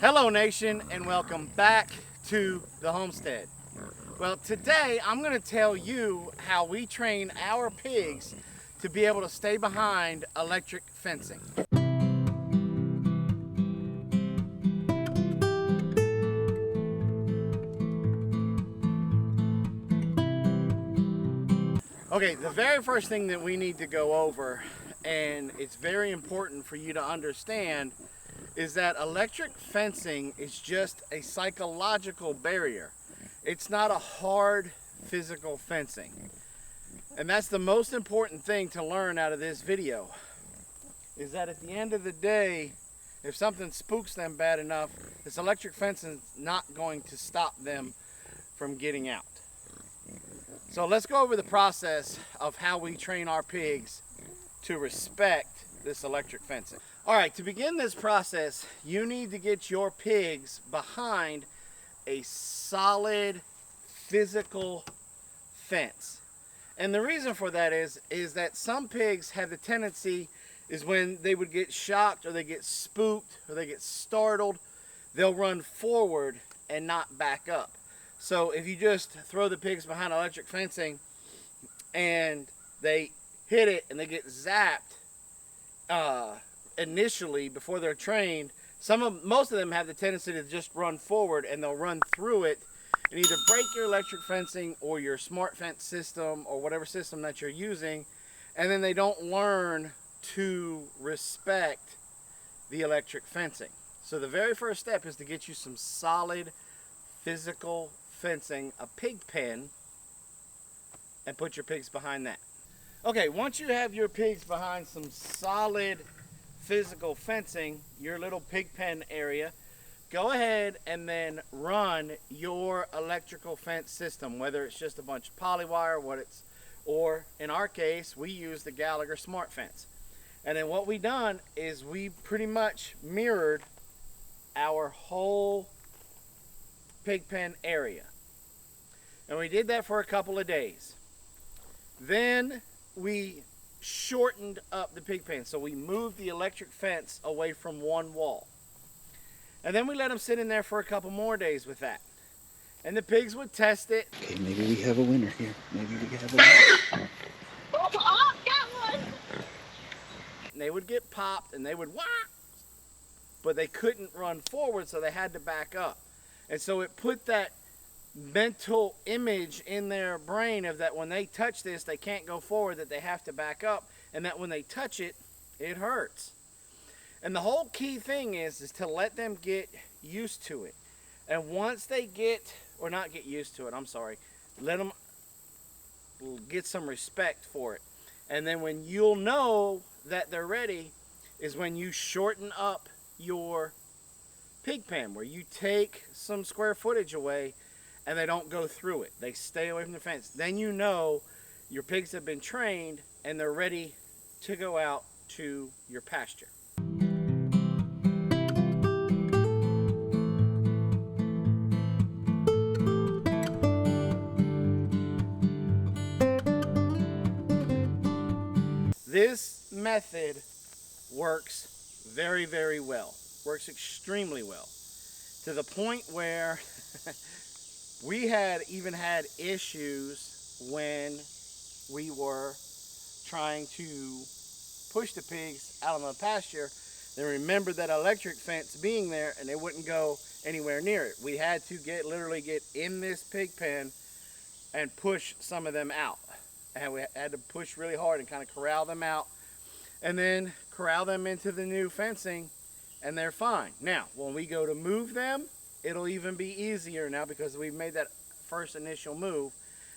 Hello nation, and welcome back to the homestead. Well, today I'm going to tell you how we train our pigs to be able to stay behind electric fencing. Okay, the very first thing that we need to go over, and it's very important for you to understand, is that electric fencing is just a psychological barrier. It's not a hard physical fencing. And that's the most important thing to learn out of this video, is that at the end of the day, if something spooks them bad enough, this electric fencing is not going to stop them from getting out. So let's go over the process of how we train our pigs to respect this electric fencing. All right, to begin this process, you need to get your pigs behind a solid physical fence. And the reason for that is that some pigs have the tendency is when they would get shocked or they get spooked or they get startled, they'll run forward and not back up. So if you just throw the pigs behind electric fencing and they hit it and they get zapped initially before they're trained, most of them have the tendency to just run forward and they'll run through it and either break your electric fencing or your smart fence system or whatever system that you're using, and then they don't learn to respect the electric fencing. So the very first step is to get you some solid physical fencing, a pig pen, and put your pigs behind that. Okay, once you have your pigs behind some solid physical fencing, your little pig pen area, go ahead and then run your electrical fence system, whether it's just a bunch of polywire, or in our case, we use the Gallagher smart fence. And then what we done is we pretty much mirrored our whole pig pen area. And we did that for a couple of days. Then we shortened up the pig pen. So we moved the electric fence away from one wall. And then we let them sit in there for a couple more days with that. And the pigs would test it. Okay, maybe we have a winner here. Maybe we have a winner. Oh, got one! And they would get popped and they would wah! But they couldn't run forward, so they had to back up. And so it put that mental image in their brain of that when they touch this, they can't go forward, that they have to back up, and that when they touch it, it hurts. And the whole key thing is to let them get used to it. And once they not get used to it, I'm sorry, let them get some respect for it. And then when you'll know that they're ready is when you shorten up your pig pen, where you take some square footage away and they don't go through it. They stay away from the fence. Then you know your pigs have been trained and they're ready to go out to your pasture. This method works very, very well. Works extremely well. To the point where we had even had issues when we were trying to push the pigs out on the pasture. They remembered that electric fence being there and they wouldn't go anywhere near it. We had to literally get in this pig pen and push some of them out. And we had to push really hard and kind of corral them out and then corral them into the new fencing, and they're fine. Now, when we go to move them, it'll even be easier now because we've made that first initial move,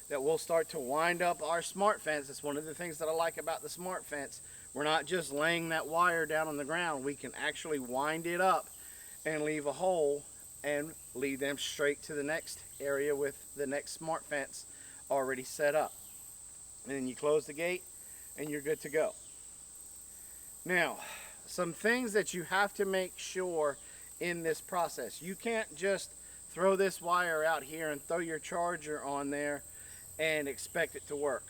that we'll start to wind up our smart fence. That's one of the things that I like about the smart fence. We're not just laying that wire down on the ground. We can actually wind it up and leave a hole and lead them straight to the next area with the next smart fence already set up. And then you close the gate and you're good to go. Now, some things that you have to make sure in this process. You can't just throw this wire out here and throw your charger on there and expect it to work.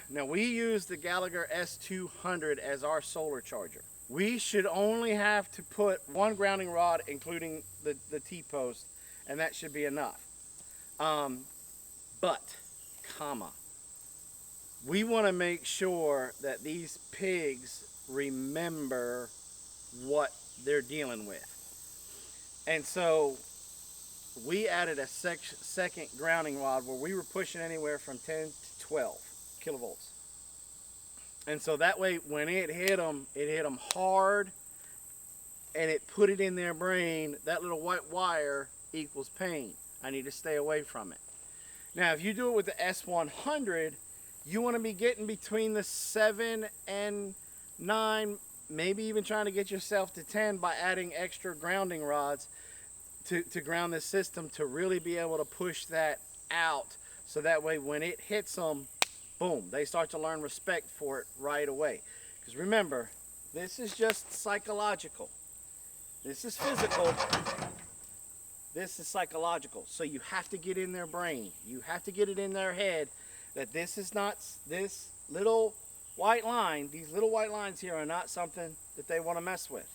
Now, we use the Gallagher S200 as our solar charger. we should only have to put one grounding rod, including the T-post, and that should be enough. But, we want to make sure that these pigs remember what they're dealing with. And so we added a second grounding rod where we were pushing anywhere from 10 to 12 kilovolts. And so that way when it hit them hard, and it put it in their brain, that little white wire equals pain. I need to stay away from it. Now, if you do it with the S100, you want to be getting between the 7 and 9, maybe even trying to get yourself to 10 by adding extra grounding rods to ground this system, to really be able to push that out, so that way when it hits them, boom, they start to learn respect for it right away. Because remember, this is just psychological. This is physical. This is psychological. So you have to get in their brain. You have to get it in their head that this is not, this little white line, these little white lines here are not something that they want to mess with.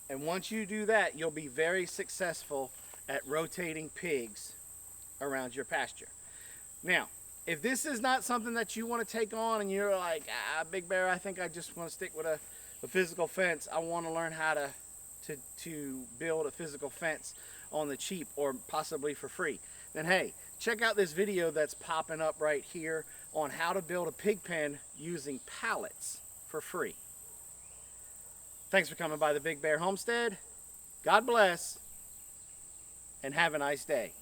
And once you do that, you'll be very successful at rotating pigs around your pasture. Now, if this is not something that you want to take on and you're like, Big Bear, I think I just want to stick with a physical fence. I want to learn how to build a physical fence on the cheap or possibly for free. Then hey, check out this video that's popping up right here on how to build a pig pen using pallets for free. Thanks for coming by the Big Bear Homestead. God bless and have a nice day.